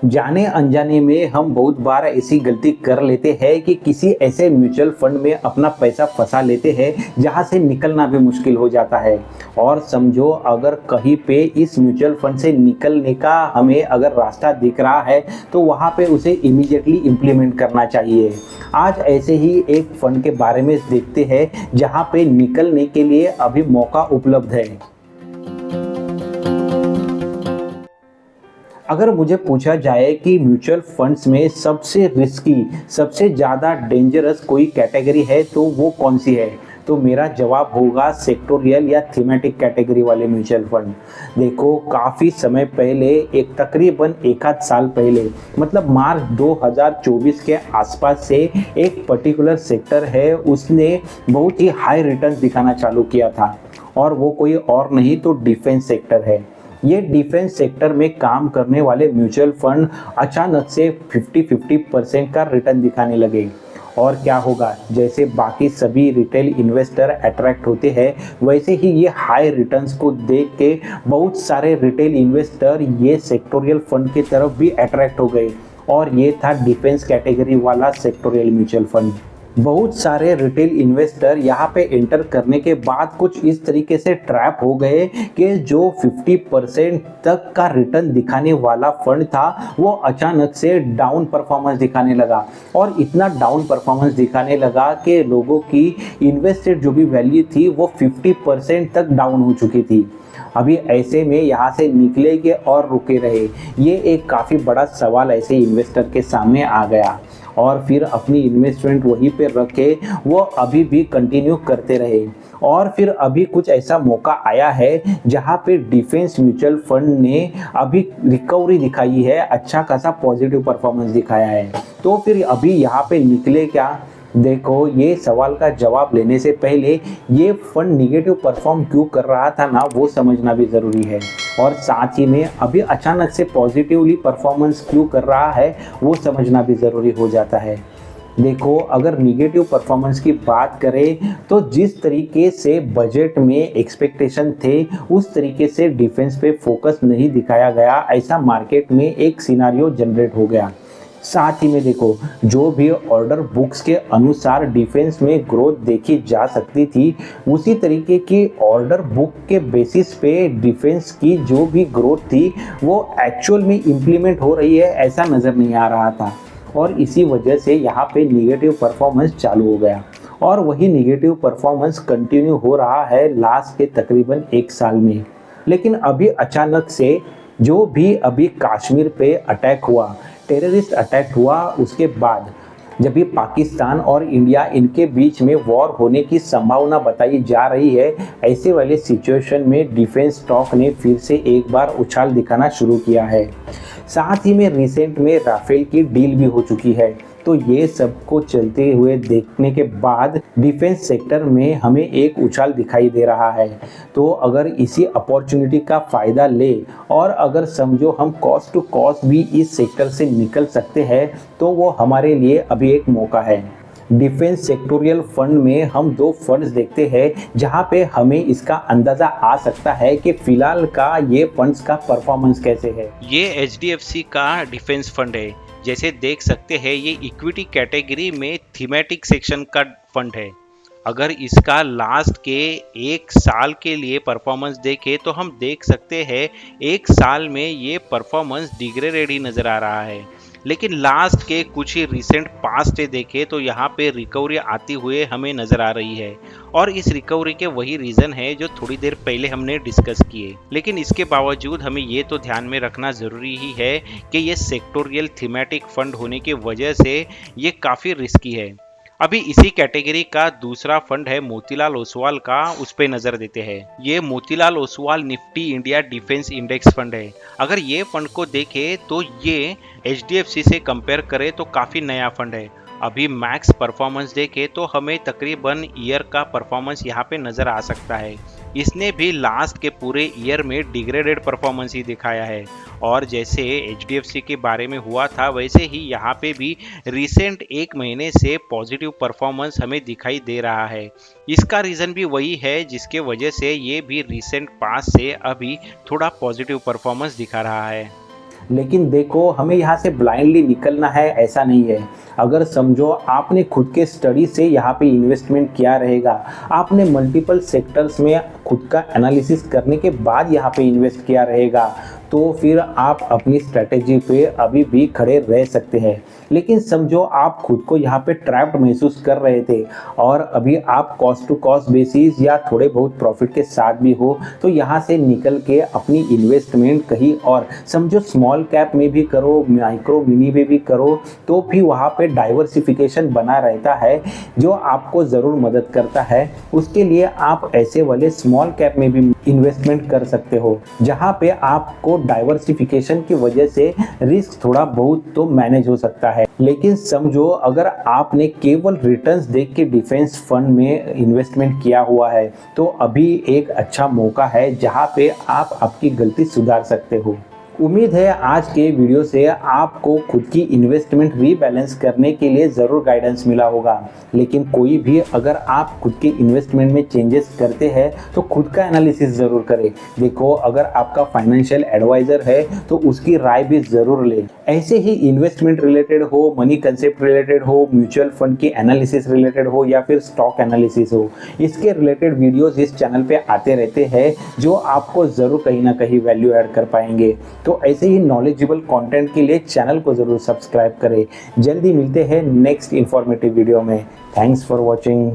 जाने अनजाने में हम बहुत बार ऐसी गलती कर लेते हैं कि किसी ऐसे म्यूचुअल फंड में अपना पैसा फंसा लेते हैं जहां से निकलना भी मुश्किल हो जाता है। और समझो अगर कहीं पे इस म्यूचुअल फंड से निकलने का हमें अगर रास्ता दिख रहा है तो वहां पे उसे इमीडिएटली इम्प्लीमेंट करना चाहिए। आज ऐसे ही एक फंड के बारे में देखते हैं जहां पे निकलने के लिए अभी मौका उपलब्ध है। अगर मुझे पूछा जाए कि म्यूचुअल फंड्स में सबसे रिस्की, सबसे ज़्यादा डेंजरस कोई कैटेगरी है तो वो कौन सी है? तो मेरा जवाब होगा सेक्टोरियल या थीमेटिक कैटेगरी वाले म्यूचुअल फंड। देखो काफ़ी समय पहले, एक तकरीबन एक आध साल पहले, मतलब मार्च 2024 के आसपास से एक पर्टिकुलर सेक्टर है उसने बहुत ही हाई रिटर्न्स दिखाना चालू किया था। और वो कोई और नहीं तो डिफेंस सेक्टर है। ये डिफेंस सेक्टर में काम करने वाले म्यूचुअल फंड अचानक से 50-50% का रिटर्न दिखाने लगे। और क्या होगा, जैसे बाकी सभी रिटेल इन्वेस्टर अट्रैक्ट होते हैं वैसे ही ये हाई रिटर्न्स को देख के बहुत सारे रिटेल इन्वेस्टर ये सेक्टोरियल फंड की तरफ भी अट्रैक्ट हो गए। और ये था डिफेंस कैटेगरी वाला सेक्टोरियल म्यूचुअल फंड। बहुत सारे रिटेल इन्वेस्टर यहाँ पे एंटर करने के बाद कुछ इस तरीके से ट्रैप हो गए कि जो 50% तक का रिटर्न दिखाने वाला फंड था वो अचानक से डाउन परफॉर्मेंस दिखाने लगा। और इतना डाउन परफॉर्मेंस दिखाने लगा कि लोगों की इन्वेस्टेड जो भी वैल्यू थी वो 50% तक डाउन हो चुकी थी। अभी ऐसे में यहाँ से निकले के और रुके रहे, ये एक काफ़ी बड़ा सवाल ऐसे इन्वेस्टर के सामने आ गया। और फिर अपनी इन्वेस्टमेंट वहीं पे रखे, वो अभी भी कंटिन्यू करते रहे। और फिर अभी कुछ ऐसा मौका आया है जहाँ पे डिफेंस म्यूचुअल फंड ने अभी रिकवरी दिखाई है, अच्छा खासा पॉजिटिव परफॉर्मेंस दिखाया है। तो फिर अभी यहाँ पे निकले क्या? देखो ये सवाल का जवाब लेने से पहले ये फंड निगेटिव परफॉर्म क्यों कर रहा था ना, वो समझना भी ज़रूरी है। और साथ ही में अभी अचानक से पॉजिटिवली परफॉर्मेंस क्यों कर रहा है वो समझना भी ज़रूरी हो जाता है। देखो अगर निगेटिव परफॉर्मेंस की बात करें तो जिस तरीके से बजट में एक्सपेक्टेशन थे उस तरीके से डिफेंस पे फोकस नहीं दिखाया गया, ऐसा मार्केट में एक सिनारियो जनरेट हो गया। साथ ही में देखो जो भी ऑर्डर बुक्स के अनुसार डिफेंस में ग्रोथ देखी जा सकती थी उसी तरीके की ऑर्डर बुक के बेसिस पे डिफेंस की जो भी ग्रोथ थी वो एक्चुअल में इम्प्लीमेंट हो रही है ऐसा नज़र नहीं आ रहा था। और इसी वजह से यहाँ पे निगेटिव परफॉर्मेंस चालू हो गया। और वही निगेटिव परफॉर्मेंस कंटिन्यू हो रहा है लास्ट के तकरीबन एक साल में। लेकिन अभी अचानक से जो भी अभी कश्मीर पे अटैक हुआ, टेररिस्ट अटैक हुआ, उसके बाद जब भी पाकिस्तान और इंडिया इनके बीच में वॉर होने की संभावना बताई जा रही है, ऐसे वाले सिचुएशन में डिफेंस स्टॉक ने फिर से एक बार उछाल दिखाना शुरू किया है। साथ ही में रिसेंट में राफेल की डील भी हो चुकी है। तो ये सबको चलते हुए देखने के बाद डिफेंस सेक्टर में हमें एक उछाल दिखाई दे रहा है। तो अगर इसी अपॉर्चुनिटी का फ़ायदा ले और अगर समझो हम कॉस्ट टू कॉस्ट भी इस सेक्टर से निकल सकते हैं तो वो हमारे लिए अभी एक मौका है। डिफेंस सेक्टोरियल फंड में हम दो फंड्स देखते हैं जहां पे हमें इसका अंदाज़ा आ सकता है कि फिलहाल का ये फंड्स का परफॉर्मेंस कैसे है। ये एचडीएफसी का डिफेंस फंड है। जैसे देख सकते हैं ये इक्विटी कैटेगरी में थीमेटिक सेक्शन का फंड है। अगर इसका लास्ट के एक साल के लिए परफॉर्मेंस देखें तो हम देख सकते हैं एक साल में ये परफॉर्मेंस डिग्रेडेड ही नज़र आ रहा है। लेकिन लास्ट के कुछ ही रिसेंट पास्ट देखें तो यहाँ पे रिकवरी आती हुए हमें नज़र आ रही है। और इस रिकवरी के वही रीज़न है जो थोड़ी देर पहले हमने डिस्कस किए। लेकिन इसके बावजूद हमें ये तो ध्यान में रखना ज़रूरी ही है कि ये सेक्टोरियल थीमेटिक फंड होने की वजह से ये काफ़ी रिस्की है। अभी इसी कैटेगरी का दूसरा फंड है मोतीलाल ओसवाल का, उस पर नज़र देते हैं। ये Motilal Oswal Nifty India defence index fund है। अगर ये फंड को देखें तो ये एचडीएफसी से कंपेयर करें तो काफ़ी नया फंड है। अभी मैक्स परफॉर्मेंस देखें तो हमें तकरीबन ईयर का परफॉर्मेंस यहाँ पे नज़र आ सकता है। इसने भी लास्ट के पूरे ईयर में डिग्रेडेड परफॉर्मेंस ही दिखाया है। और जैसे एचडीएफसी के बारे में हुआ था वैसे ही यहाँ पे भी रिसेंट एक महीने से पॉजिटिव परफॉर्मेंस हमें दिखाई दे रहा है। इसका रीज़न भी वही है जिसके वजह से ये भी रिसेंट पास से अभी थोड़ा पॉजिटिव परफॉर्मेंस दिखा रहा है। लेकिन देखो, हमें यहाँ से ब्लाइंडली निकलना है ऐसा नहीं है। अगर समझो आपने खुद के स्टडी से यहाँ पे इन्वेस्टमेंट किया रहेगा, आपने मल्टीपल सेक्टर्स में खुद का एनालिसिस करने के बाद यहाँ पे इन्वेस्ट किया रहेगा, तो फिर आप अपनी स्ट्रेटेजी पे अभी भी खड़े रह सकते हैं। लेकिन समझो आप खुद को यहाँ पे ट्रैप्ड महसूस कर रहे थे और अभी आप कॉस्ट टू कॉस्ट बेसिस या थोड़े बहुत प्रॉफिट के साथ भी हो, तो यहाँ से निकल के अपनी इन्वेस्टमेंट कहीं और समझो स्मॉल कैप में भी करो, माइक्रो मिनी में भी करो, तो भी वहाँ पे डाइवर्सिफिकेशन बना रहता है जो आपको ज़रूर मदद करता है। उसके लिए आप ऐसे वाले स्मॉल कैप में भी इन्वेस्टमेंट कर सकते हो, जहाँ पे आपको डाइवर्सिफिकेशन की वजह से रिस्क थोड़ा बहुत तो मैनेज हो सकता है। लेकिन समझो अगर आपने केवल रिटर्न्स देख के डिफेंस फंड में इन्वेस्टमेंट किया हुआ है, तो अभी एक अच्छा मौका है जहाँ पे आप आपकी गलती सुधार सकते हो। उम्मीद है आज के वीडियो से आपको खुद की इन्वेस्टमेंट रीबैलेंस करने के लिए ज़रूर गाइडेंस मिला होगा। लेकिन कोई भी अगर आप खुद की इन्वेस्टमेंट में चेंजेस करते हैं तो खुद का एनालिसिस ज़रूर करें। देखो, अगर आपका फाइनेंशियल एडवाइज़र है तो उसकी राय भी ज़रूर लें। ऐसे ही इन्वेस्टमेंट रिलेटेड हो, मनी कंसेप्ट रिलेटेड हो, म्यूचुअल फंड की एनालिसिस रिलेटेड हो या फिर स्टॉक एनालिसिस हो, इसके रिलेटेड वीडियोज़ इस चैनल पर आते रहते हैं जो आपको ज़रूर कहीं ना कहीं वैल्यू ऐड कर पाएंगे। तो ऐसे ही नॉलेजेबल कंटेंट के लिए चैनल को ज़रूर सब्सक्राइब करें। जल्दी मिलते हैं नेक्स्ट इंफॉर्मेटिव वीडियो में। Thanks for watching.